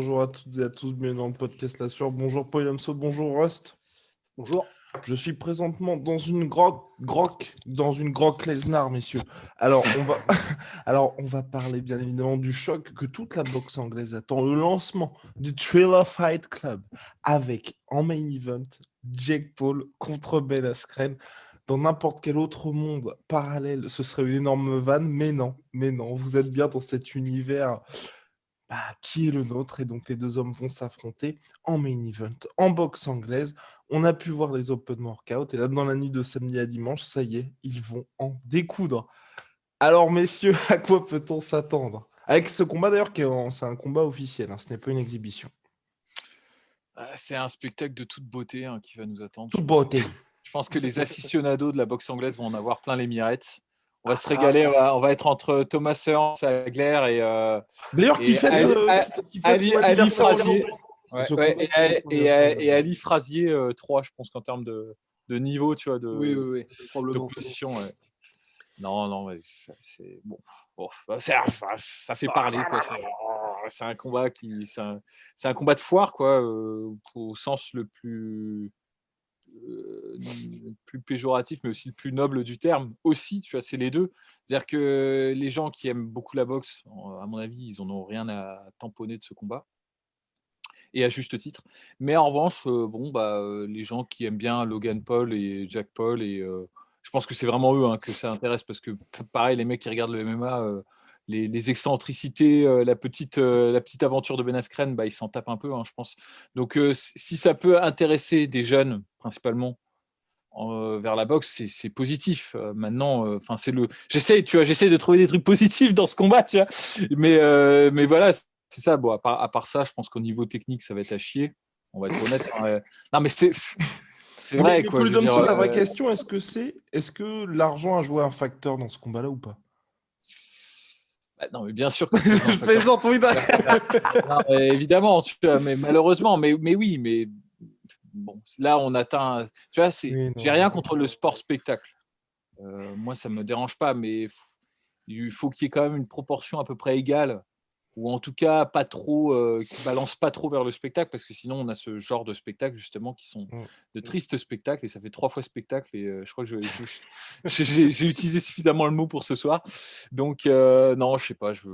bonjour à toutes et à tous, bienvenue dans le podcast La Sueur. Bonjour Paul Hamso, bonjour Rust. Bonjour. Je suis présentement dans une grotte Lesnar, messieurs. Alors on va parler bien évidemment du choc que toute la boxe anglaise attend, le lancement du Thriller Fight Club avec en main event Jake Paul contre Ben Askren. Dans n'importe quel autre monde parallèle, ce serait une énorme vanne, mais non, vous êtes bien dans cet univers qui est le nôtre. Et donc, les deux hommes vont s'affronter en main event, en boxe anglaise. On a pu voir les open workout. Et là, dans la nuit de samedi à dimanche, ça y est, ils vont en découdre. Alors, messieurs, à quoi peut-on s'attendre avec ce combat, d'ailleurs, c'est un combat officiel, hein, ce n'est pas une exhibition. C'est un spectacle de toute beauté qui va nous attendre. Toute beauté. Je pense que les aficionados de la boxe anglaise vont en avoir plein les mirettes. On va se régaler, on va être entre Thomas Hearns, Agler et d'ailleurs qui fête Ali Frazier. Et Ali Frazier 3, je pense qu'en termes de niveau, tu vois, oui. de position. Ouais. Non, c'est bon. Ça fait parler, quoi. C'est un combat c'est un combat de foire, quoi, au sens le plus péjoratif, mais aussi le plus noble du terme. Aussi, tu vois, c'est les deux. C'est-à-dire que les gens qui aiment beaucoup la boxe, à mon avis, ils en ont rien à tamponner de ce combat. Et à juste titre. Mais en revanche, les gens qui aiment bien Logan Paul et Jack Paul, et je pense que c'est vraiment eux que ça intéresse, parce que pareil, les mecs qui regardent le MMA, les excentricités, la petite aventure de Ben Askren, ils s'en tapent un peu, je pense. Donc si ça peut intéresser des jeunes principalement vers la boxe, c'est positif. Maintenant, j'essaie de trouver des trucs positifs dans ce combat, tu vois. Mais voilà, c'est ça. Bon, à part ça, je pense qu'au niveau technique, ça va être à chier. On va être honnête. Non, mais c'est vrai, quoi. Mais la vraie question, est-ce que l'argent a joué un facteur dans ce combat-là ou pas? Non, mais bien sûr que je plaisante, oui. Non, évidemment, mais malheureusement, mais oui, mais bon, là on atteint. Tu vois, j'ai rien contre le sport spectacle. Moi, ça me dérange pas, mais il faut qu'il y ait quand même une proportion à peu près égale, ou en tout cas pas trop, qui balance pas trop vers le spectacle, parce que sinon on a ce genre de spectacles justement qui sont de tristes spectacles, et ça fait 3 fois spectacle, et je crois que j'ai utilisé suffisamment le mot pour ce soir. Donc non, je sais pas, je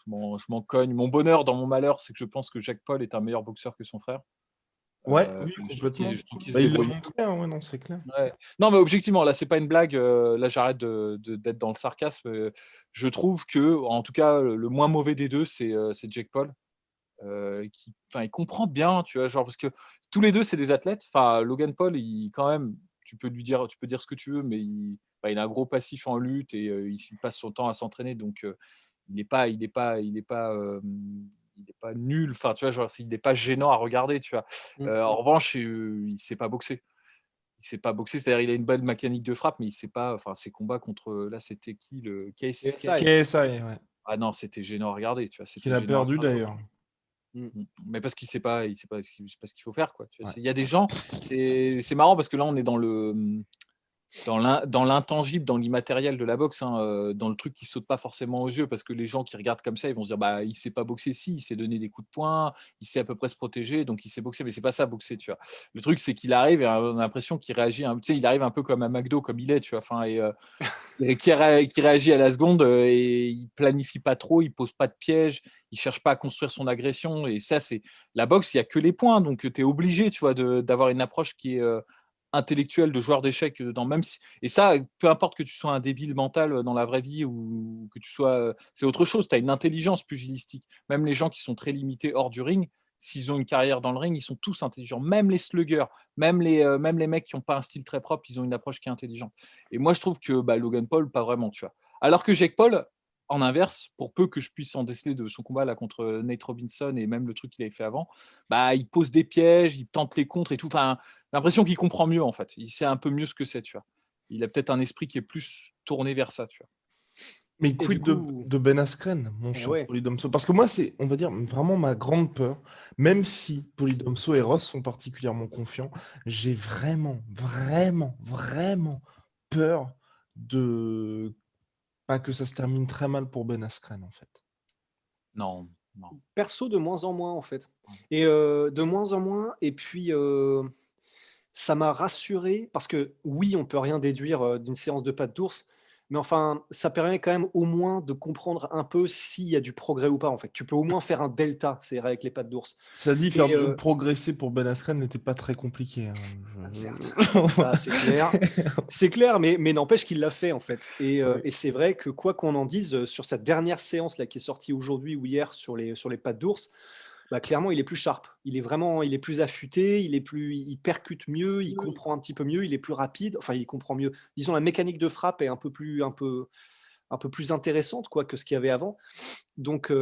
m'en cogne. Mon bonheur dans mon malheur, c'est que je pense que Jake Paul est un meilleur boxeur que son frère. Oui, complètement. Il l'a montré, non, c'est clair. Ouais. Non, mais objectivement, là, c'est pas une blague. Là, j'arrête d'être dans le sarcasme. Je trouve que, en tout cas, le moins mauvais des deux, c'est Jake Paul. Il comprend bien, tu vois, genre, parce que tous les deux, c'est des athlètes. Enfin, Logan Paul, quand même, tu peux dire ce que tu veux, mais il a un gros passif en lutte, et il passe son temps à s'entraîner, donc il n'est pas nul, enfin tu vois, genre il n'est pas gênant à regarder, tu vois. En revanche, il sait pas boxer. C'est-à-dire il a une bonne mécanique de frappe, mais il sait pas. Enfin, ses combats contre, là, c'était qui, le KSI, ouais. Ah non, c'était gênant à regarder, tu vois. Il a perdu d'ailleurs. Mais parce qu'il sait pas ce qu'il faut faire, quoi. Tu vois, il y a des gens, c'est marrant, parce que là on est dans l'intangible, dans l'immatériel de la boxe, dans le truc qui saute pas forcément aux yeux, parce que les gens qui regardent comme ça, ils vont se dire il sait pas boxer. Si, il sait donner des coups de poing, il sait à peu près se protéger, donc il sait boxer, mais c'est pas ça boxer, tu vois. Le truc, c'est qu'il arrive, et on a l'impression qu'il réagit, tu sais, il arrive un peu comme un McDo, comme il est, tu vois, et qui réagit à la seconde, et il planifie pas trop, il pose pas de piège, il cherche pas à construire son agression, et ça, c'est la boxe, il y a que les points, donc tu es obligé, tu vois, d'avoir une approche qui est intellectuel de joueur d'échecs, et ça, peu importe que tu sois un débile mental dans la vraie vie, ou que tu sois, c'est autre chose. Tu as une intelligence pugilistique. Même les gens qui sont très limités hors du ring, s'ils ont une carrière dans le ring, ils sont tous intelligents. Même les sluggers, même les mecs qui n'ont pas un style très propre, ils ont une approche qui est intelligente. Et moi, je trouve que Logan Paul, pas vraiment, tu vois. Alors que Jake Paul, en inverse, pour peu que je puisse en déceler de son combat là contre Nate Robinson, et même le truc qu'il avait fait avant, il pose des pièges, il tente les contres et tout. Enfin, l'impression qu'il comprend mieux, en fait. Il sait un peu mieux ce que c'est, tu vois. Il a peut-être un esprit qui est plus tourné vers ça, tu vois. Mais quid de Ben Askren, mon cher Polydomso? Parce que moi, c'est, on va dire, vraiment ma grande peur. Même si Polydomso et Ross sont particulièrement confiants, j'ai vraiment peur de pas que ça se termine très mal pour Ben Askren, en fait. Non, Non. Perso, de moins en moins, en fait. Ouais. Et de moins en moins. Et puis, ça m'a rassuré parce que oui, on peut rien déduire d'une séance de pattes d'ours, mais enfin, ça permet quand même au moins de comprendre un peu s'il y a du progrès ou pas. En fait, tu peux au moins faire un delta, c'est vrai, avec les pattes d'ours. Ça dit, Et progresser pour Ben Askren n'était pas très compliqué, hein. certes, ça c'est clair, mais n'empêche qu'il l'a fait en fait. Ouais. Et c'est vrai que quoi qu'on en dise sur cette dernière séance là qui est sortie aujourd'hui ou hier sur les pattes d'ours, bah, clairement il est plus sharp. Il est plus affûté, il percute mieux, il comprend un petit peu mieux, il est plus rapide. Enfin, il comprend mieux. Disons la mécanique de frappe est un peu plus intéressante quoi que ce qu'il y avait avant. Donc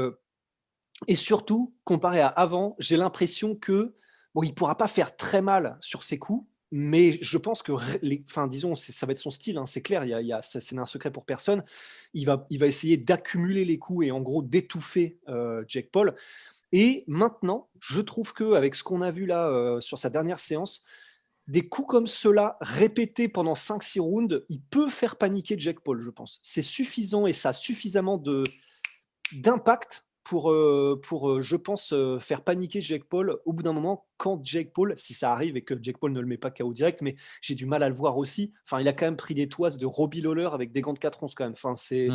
et surtout, comparé à avant, j'ai l'impression que bon, il pourra pas faire très mal sur ses coups, mais je pense que enfin, disons, ça va être son style, hein, c'est clair, c'est un secret pour personne. Il va essayer d'accumuler les coups et en gros d'étouffer Jake Paul. Et maintenant, je trouve que avec ce qu'on a vu là sur sa dernière séance, des coups comme ceux-là, répétés pendant 5-6 rounds, il peut faire paniquer Jake Paul, je pense. C'est suffisant et ça a suffisamment d'impact pour je pense, faire paniquer Jake Paul au bout d'un moment, quand Jake Paul, si ça arrive et que Jake Paul ne le met pas KO direct, mais j'ai du mal à le voir aussi. Enfin, il a quand même pris des toises de Robbie Lawler avec des gants de 4 onces quand même. Enfin, c'est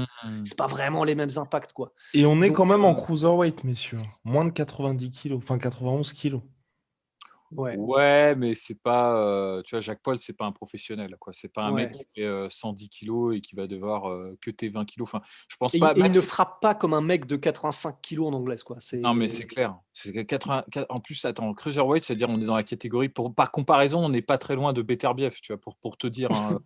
pas vraiment les mêmes impacts, quoi. Et on est Donc, quand même en cruiserweight, messieurs. Moins de 90 kilos, enfin 91 kilos. ouais. Ouais, mais c'est pas, tu vois, Jake Paul, c'est pas un professionnel, quoi. C'est pas un mec Ouais. qui fait 110 kilos et qui va devoir cutter 20 kilos. Enfin, je pense Et, pas. et il Même ne si- frappe pas comme un mec de 85 kilos en anglaise, quoi. Non, mais c'est clair. C'est que en plus, attends, cruiserweight, c'est-à-dire on est dans la catégorie. Par comparaison, on n'est pas très loin de Beterbiev, tu vois, pour te dire, hein,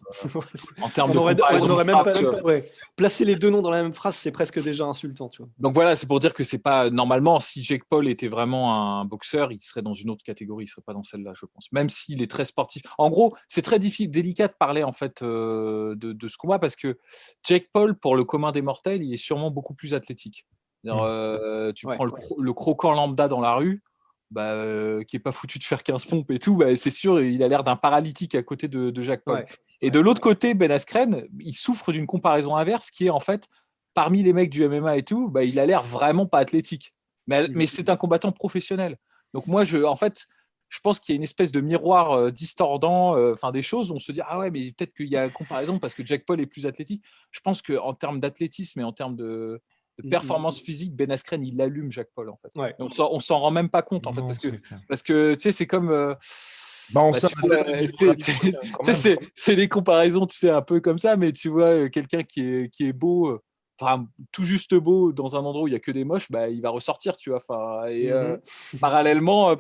en termes de on comparaison de aurait même frappe, pas, tu vois. ouais. Placer les deux noms dans la même phrase, c'est presque déjà insultant, tu vois. Donc voilà, c'est pour dire que c'est pas normalement. Si Jake Paul était vraiment un boxeur, il serait dans une autre catégorie, il serait pas dans celle-là, je pense. Même s'il est très sportif. En gros, c'est très délicat de parler en fait de ce combat parce que Jake Paul, pour le commun des mortels, il est sûrement beaucoup plus athlétique. Tu Ouais. prends le croquant lambda dans la rue, bah, qui est pas foutu de faire 15 pompes et tout, bah, c'est sûr, il a l'air d'un paralytique à côté de Jake Paul. Ouais. Et de l'autre côté, Ben Askren, il souffre d'une comparaison inverse qui est en fait parmi les mecs du MMA et tout, bah, il a l'air vraiment pas athlétique. Mais c'est un combattant professionnel. Donc moi, en fait, je pense qu'il y a une espèce de miroir distordant, enfin des choses où on se dit ah ouais, mais peut-être qu'il y a une comparaison parce que Jake Paul est plus athlétique. Je pense qu'en termes d'athlétisme et en termes de performance physique, Ben Askren il allume Jake Paul en fait. Ouais. Donc, on s'en rend même pas compte en fait Non, parce que tu sais c'est comme on bah, sait c'est des comparaisons, tu sais, un peu comme ça, mais tu vois, quelqu'un qui est beau, enfin, tout juste beau dans un endroit où il n'y a que des moches, bah, il va ressortir, tu vois. Et parallèlement,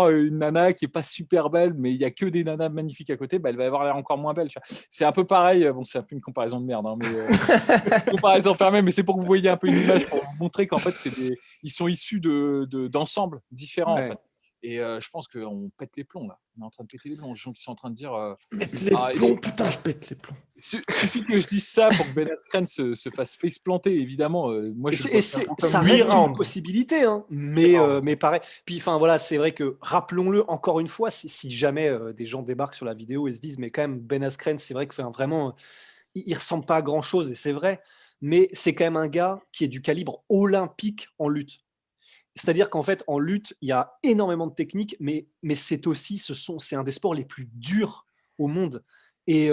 une nana qui est pas super belle, mais il n'y a que des nanas magnifiques à côté, bah, elle va avoir l'air encore moins belle. Tu vois. C'est un peu pareil, bon, c'est un peu une comparaison de merde, hein, mais une comparaison fermée, mais c'est pour que vous voyez un peu une image, pour vous montrer qu'en fait, ils sont issus d'ensembles différents, en fait. Et je pense qu'on pète les plombs là. On est en train de péter les plombs. Les gens qui sont en train de dire. Pète les plombs, putain, je pète les plombs. Suffit que je dise ça pour que Ben Askren se fasse face planter, évidemment. Moi, ça reste une possibilité, hein, mais pareil. Puis, enfin, voilà, c'est vrai que, rappelons-le encore une fois, si jamais des gens débarquent sur la vidéo et se disent, mais quand même, Ben Askren, c'est vrai que vraiment, il ressemble pas à grand-chose, et c'est vrai, mais c'est quand même un gars qui est du calibre olympique en lutte. C'est-à-dire qu'en fait, en lutte, il y a énormément de techniques, mais c'est aussi, c'est un des sports les plus durs au monde. Et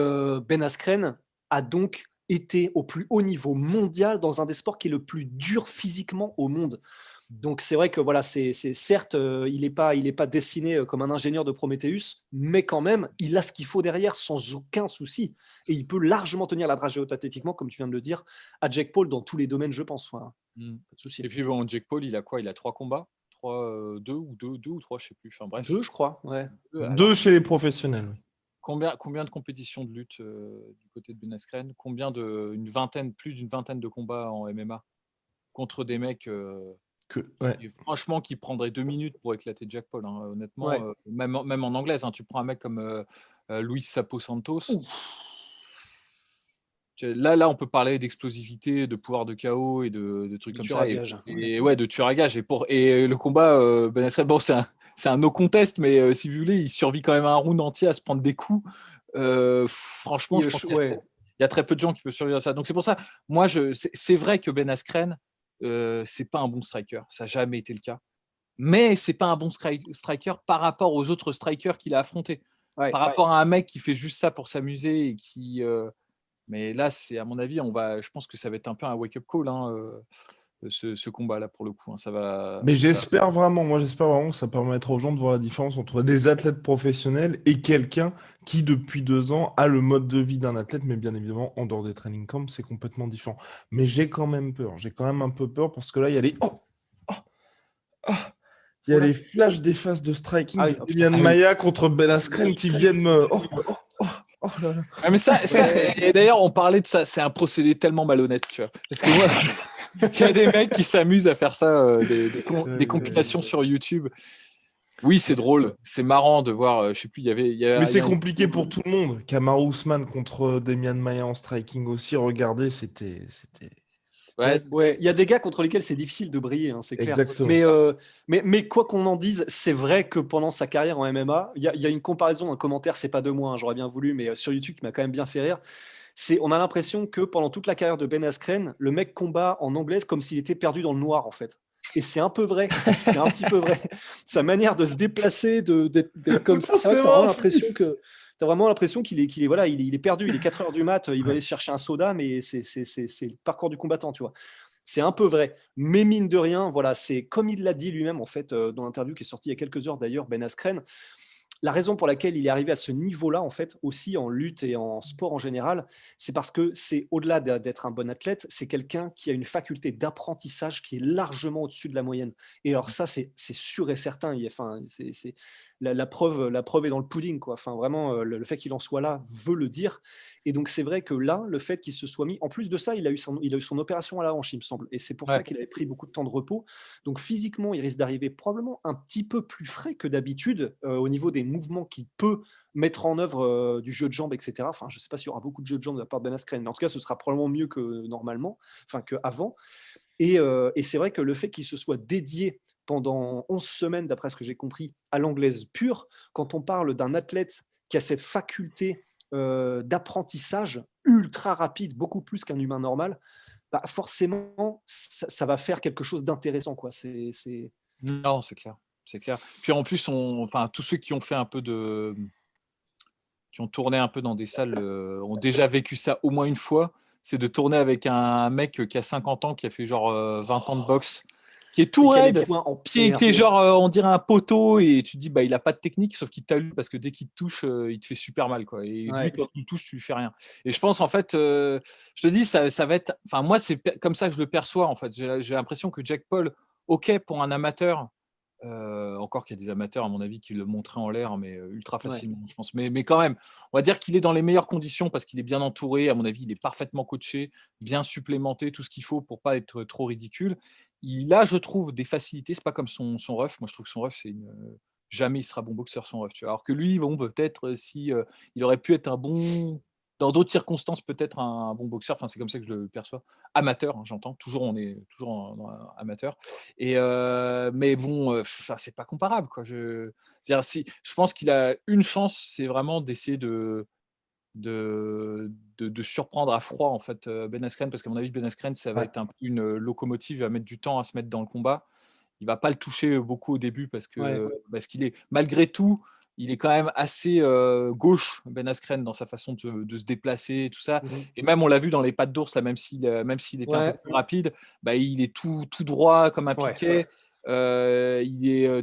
Ben Askren a donc été au plus haut niveau mondial dans un des sports qui est le plus dur physiquement au monde. Donc c'est vrai que voilà, c'est certes, il est pas dessiné comme un ingénieur de Prometheus, mais quand même, il a ce qu'il faut derrière sans aucun souci. Et il peut largement tenir la dragée haute athlétiquement, comme tu viens de le dire, à Jake Paul dans tous les domaines, je pense. Enfin, pas de souci. Et puis bon, Jake Paul, il a quoi? Il a 3 combats, 2 ou 3, je sais plus. Enfin bref. 2, je crois. Ouais. 2 chez les professionnels. Oui. Combien de compétitions de lutte du côté de Ben Askren? Plus d'une vingtaine de combats en MMA contre des mecs franchement qui prendraient 2 minutes pour éclater Jake Paul, hein, honnêtement. Même en anglaise, hein, tu prends un mec comme Luis Sapo Santos. Là, on peut parler d'explosivité, de pouvoir de KO et de trucs comme ça. Et ouais, de tueur à gage. Et le combat, Ben Askren, bon, c'est un no contest, mais si vous voulez, il survit quand même un round entier à se prendre des coups. Franchement, je pense qu'il y a très peu de gens qui peuvent survivre à ça. Donc c'est pour ça, moi, c'est vrai que Ben Askren, c'est pas un bon striker. Ça n'a jamais été le cas. Mais c'est pas un bon striker par rapport aux autres strikers qu'il a affrontés. Par rapport à un mec qui fait juste ça pour s'amuser et qui. Mais là, c'est à mon avis, je pense que ça va être un peu un wake-up call, ce combat-là pour le coup. Ça va. Mais j'espère vraiment que ça permettra aux gens de voir la différence entre des athlètes professionnels et quelqu'un qui, depuis 2 ans, a le mode de vie d'un athlète, mais bien évidemment, en dehors des training camps, c'est complètement différent. Mais j'ai quand même peur. J'ai quand même un peu peur parce que là, il y a les. Il y a les flashs des phases de striking de Demian Maia contre Ben Askren qui viennent me. Là là. Mais ça, et d'ailleurs, on parlait de ça, c'est un procédé tellement malhonnête, tu vois. Parce que moi, il y a des mecs qui s'amusent à faire ça, des compilations sur YouTube. Oui, c'est drôle, c'est marrant de voir. Je sais plus, Mais c'est compliqué pour tout le monde. Kamaru Usman contre Demian Maia en striking aussi. Regardez, c'était. Ouais, il y a des gars contre lesquels c'est difficile de briller, c'est clair. Exactement. Mais quoi qu'on en dise, c'est vrai que pendant sa carrière en MMA, il y a une comparaison, un commentaire, c'est pas de moi, j'aurais bien voulu, mais sur YouTube qui m'a quand même bien fait rire. On a l'impression que pendant toute la carrière de Ben Askren, le mec combat en anglaise comme s'il était perdu dans le noir en fait. Et c'est un peu vrai, c'est un petit peu vrai. Sa manière de se déplacer, d'être comme ça, t'as vraiment l'impression qu'il est perdu. Il est 4h du mat, il va aller chercher un soda, mais c'est le parcours du combattant, tu vois. C'est un peu vrai. Mais mine de rien, voilà, c'est comme il l'a dit lui-même, en fait, dans l'interview qui est sortie il y a quelques heures d'ailleurs, Ben Askren, la raison pour laquelle il est arrivé à ce niveau-là, en fait, aussi en lutte et en sport en général, c'est parce que c'est au-delà d'être un bon athlète, c'est quelqu'un qui a une faculté d'apprentissage qui est largement au-dessus de la moyenne. Et alors ça, c'est sûr et certain. La preuve est dans le pudding, quoi. Enfin, vraiment, le fait qu'il en soit là veut le dire. Et donc, c'est vrai que là, le fait qu'il se soit mis, en plus de ça, il a eu son opération à la hanche, il me semble. Et c'est pour ça qu'il avait pris beaucoup de temps de repos. Donc, physiquement, il risque d'arriver probablement un petit peu plus frais que d'habitude au niveau des mouvements qu'il peut mettre en œuvre du jeu de jambes, etc. Enfin, je ne sais pas s'il y aura beaucoup de jeu de jambes de la part de Ben Askren, mais en tout cas, ce sera probablement mieux que normalement, enfin qu'avant. Et c'est vrai que le fait qu'il se soit dédié pendant 11 semaines, d'après ce que j'ai compris, à l'anglaise pure, quand on parle d'un athlète qui a cette faculté d'apprentissage ultra rapide, beaucoup plus qu'un humain normal, bah forcément, ça va faire quelque chose d'intéressant, quoi. Non, c'est clair. C'est clair. Puis en plus, tous ceux qui ont fait un peu qui ont tourné un peu dans des salles ont déjà vécu ça au moins une fois. C'est de tourner avec un mec qui a 50 ans, qui a fait genre 20 ans de boxe, qui est tout raide, qui est genre, on dirait un poteau, et tu te dis, bah, il a pas de technique, sauf qu'il t'allume parce que dès qu'il te touche, il te fait super mal, quoi. Et lui, quand il te touche, tu lui fais rien. Et je pense, en fait, je te dis, ça va être. Enfin, moi, c'est comme ça que je le perçois, en fait. J'ai l'impression que Jake Paul, OK, pour un amateur. Encore qu'il y a des amateurs, à mon avis, qui le montraient en l'air, mais ultra facilement, je pense. Mais quand même, on va dire qu'il est dans les meilleures conditions parce qu'il est bien entouré. À mon avis, il est parfaitement coaché, bien supplémenté, tout ce qu'il faut pour pas être trop ridicule. Il a, je trouve, des facilités. C'est pas comme son ref. Moi, je trouve que son ref, jamais il sera bon boxeur, son ref. Tu vois. Alors que lui, bon, peut-être si il aurait pu être un bon. Dans d'autres circonstances, peut-être un bon boxeur. Enfin, c'est comme ça que je le perçois. Amateur, j'entends. Toujours, on est toujours amateur. Et mais bon, c'est pas comparable, quoi. Je pense qu'il a une chance, c'est vraiment d'essayer de surprendre à froid, en fait, Ben Askren, parce qu'à mon avis, Ben Askren, ça va être un peu une locomotive, il va mettre du temps à se mettre dans le combat. Il va pas le toucher beaucoup au début parce qu'il est, malgré tout, il est quand même assez gauche, Ben Askren, dans sa façon de se déplacer, tout ça. Et même, on l'a vu dans les pattes d'ours, là, même s'il était un peu plus rapide, bah, il est tout droit comme un piquet. Tu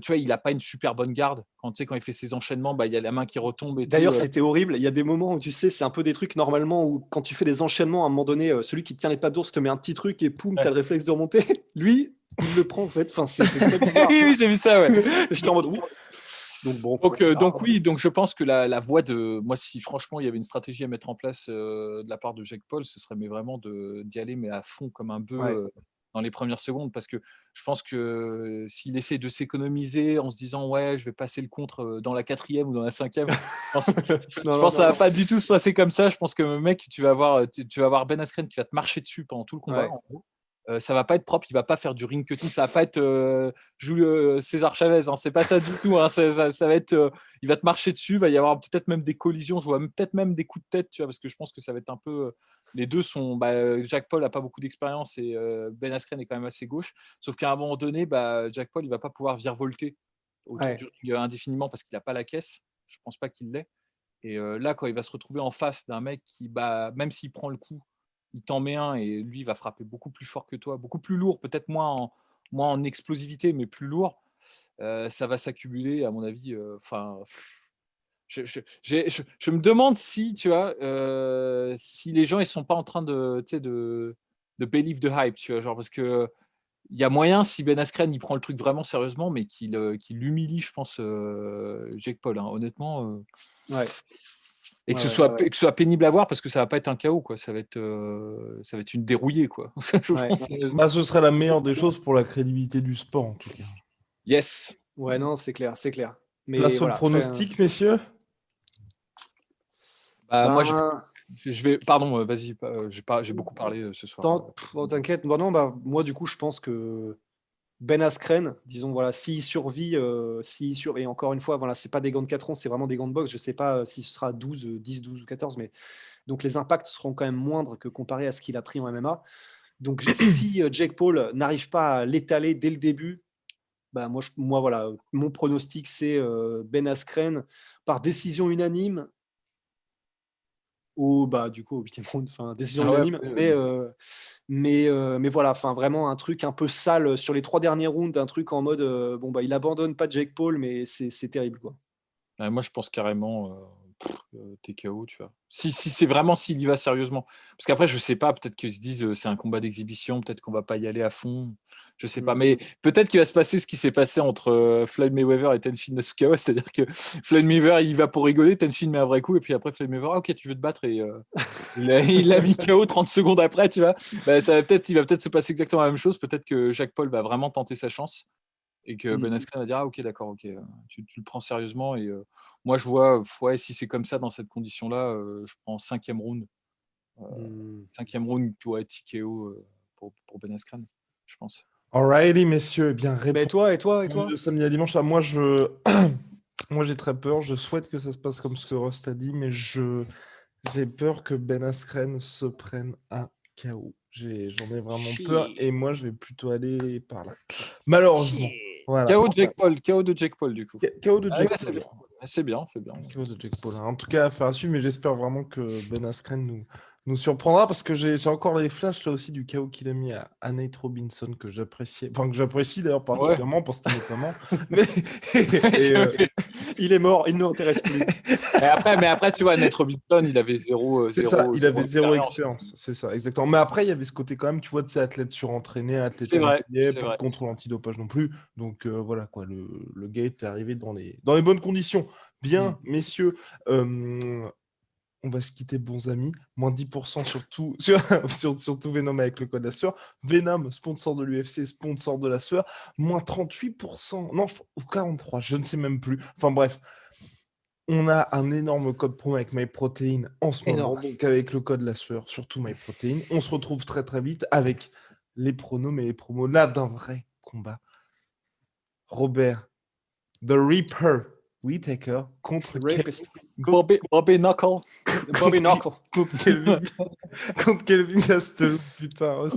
vois, il a pas une super bonne garde. Quand il fait ses enchaînements, bah, il y a la main qui retombe. D'ailleurs, c'était horrible. Il y a des moments où tu sais, c'est un peu des trucs normalement où quand tu fais des enchaînements, à un moment donné, celui qui tient les pattes d'ours te met un petit truc et poum, t'as le réflexe de remonter. Lui, il le prend en fait. Enfin, c'est très bizarre. Oui, j'ai vu ça. Ouais. J'étais en mode. Donc bon. Donc je pense que la voie de moi, si franchement il y avait une stratégie à mettre en place de la part de Jake Paul, ce serait vraiment d'y aller mais à fond comme un bœuf. Dans les premières secondes, parce que je pense que s'il essaie de s'économiser en se disant ouais, je vais passer le contre dans la 4e ou dans la 5e, je pense que ça va pas du tout se passer comme ça. Je pense que mec, tu vas avoir Ben Askren qui va te marcher dessus pendant tout le combat, en gros. ça va pas être propre, il va pas faire du ring cutting, ça va pas être César Chavez, hein, c'est pas ça du tout. Hein, ça va être, il va te marcher dessus, il va y avoir peut-être même des collisions, je vois peut-être même des coups de tête, tu vois, parce que je pense que ça va être un peu. Les deux sont. Jack Paul a pas beaucoup d'expérience et Ben Askren est quand même assez gauche, sauf qu'à un moment donné, Jack Paul il va pas pouvoir virevolter autour du ring indéfiniment parce qu'il a pas la caisse. Je pense pas qu'il l'ait. Et là, quand il va se retrouver en face d'un mec qui, même s'il prend le coup, il t'en met un et lui il va frapper beaucoup plus fort que toi, beaucoup plus lourd, peut-être moins en explosivité, mais plus lourd. Ça va s'accumuler, à mon avis. Je me demande si, tu vois, si les gens ils sont pas en train de believe the hype, tu vois, genre parce que il y a moyen si Ben Askren il prend le truc vraiment sérieusement, mais qu'il humilie, je pense, Jake Paul. Hein, honnêtement. Et que ce soit pénible à voir parce que ça va pas être un chaos, quoi. Ça va être une dérouillée, quoi. Ce serait la meilleure des choses pour la crédibilité du sport, en tout cas. Yes. Ouais, non, c'est clair. Mais place au pronostic, messieurs. Moi, je vais. Pardon, vas-y. J'ai beaucoup parlé ce soir. T'inquiète. Moi, du coup, je pense que Ben Askren, disons, voilà, s'il survit, et encore une fois, voilà, c'est pas des gants de 4 onces, c'est vraiment des gants de boxe. Je sais pas si ce sera 10, 12 ou 14, mais donc les impacts seront quand même moindres que comparé à ce qu'il a pris en MMA. Donc, si Jake Paul n'arrive pas à l'étaler dès le début, moi, voilà, mon pronostic, c'est Ben Askren par décision unanime. Du coup au 8e round, décision unanime, mais voilà, vraiment un truc un peu sale sur les 3 derniers rounds, un truc en mode il abandonne pas Jake Paul, mais c'est terrible, quoi. Moi je pense carrément TKO, tu vois. Si c'est vraiment s'il y va sérieusement, parce qu'après je sais pas, peut-être qu'ils se disent c'est un combat d'exhibition, peut-être qu'on va pas y aller à fond, je sais pas, mais peut-être qu'il va se passer ce qui s'est passé entre Floyd Mayweather et Tenshin Nasukawa, c'est-à-dire que Floyd Mayweather il va pour rigoler, Tenshin met un vrai coup et puis après Floyd Mayweather ok tu veux te battre et il l'a mis KO 30 secondes après, tu vois. Il va peut-être se passer exactement la même chose, peut-être que Jake Paul va vraiment tenter sa chance. Et que Ben Askren va dire ok d'accord, ok, tu le prends sérieusement et moi je vois si c'est comme ça dans cette condition là, je prends 5e round, 5e round tu TKO pour Ben Askren, je pense. Alrighty messieurs, bien répondu. Et toi de samedi à dimanche, moi j'ai très peur, je souhaite que ça se passe comme ce que Rust a dit, mais j'ai peur que Ben Askren se prenne un KO. J'en ai vraiment peur et moi je vais plutôt aller par là. Malheureusement. Voilà. KO de Jake Paul du coup. KO de Jake Paul. C'est bien. KO de Jake Paul. En tout cas, affaire à suivre, mais j'espère vraiment que Ben Askren nous surprendra parce que j'ai encore les flashs là aussi du KO qu'il a mis à Nate Robinson que j'apprécie d'ailleurs particulièrement pour ce qu'il est vraiment. Mais il est mort, il ne m'intéresse plus. mais après, tu vois, Nate Robinson, il avait zéro expérience. C'est ça, exactement. Mais après, il y avait ce côté quand même, tu vois, de ces athlètes surentraînés, athlètes pas de contrôle antidopage non plus. Donc voilà, quoi, le gars est arrivé dans les bonnes conditions. Bien, messieurs, on va se quitter, bons amis. Moins 10% sur tout Venom avec le code la sueur. Venom, sponsor de l'UFC, sponsor de la sueur. Moins 38%, non, ou 43%, je ne sais même plus. Enfin bref, on a un énorme code promo avec MyProtein en ce moment. Donc avec le code la sueur, surtout MyProtein. On se retrouve très très vite avec les pronos, mais les promos là d'un vrai combat. Robert, The Reaper Whittaker contre Bobby Knuckle. Contre Kelvin Gastelum, putain.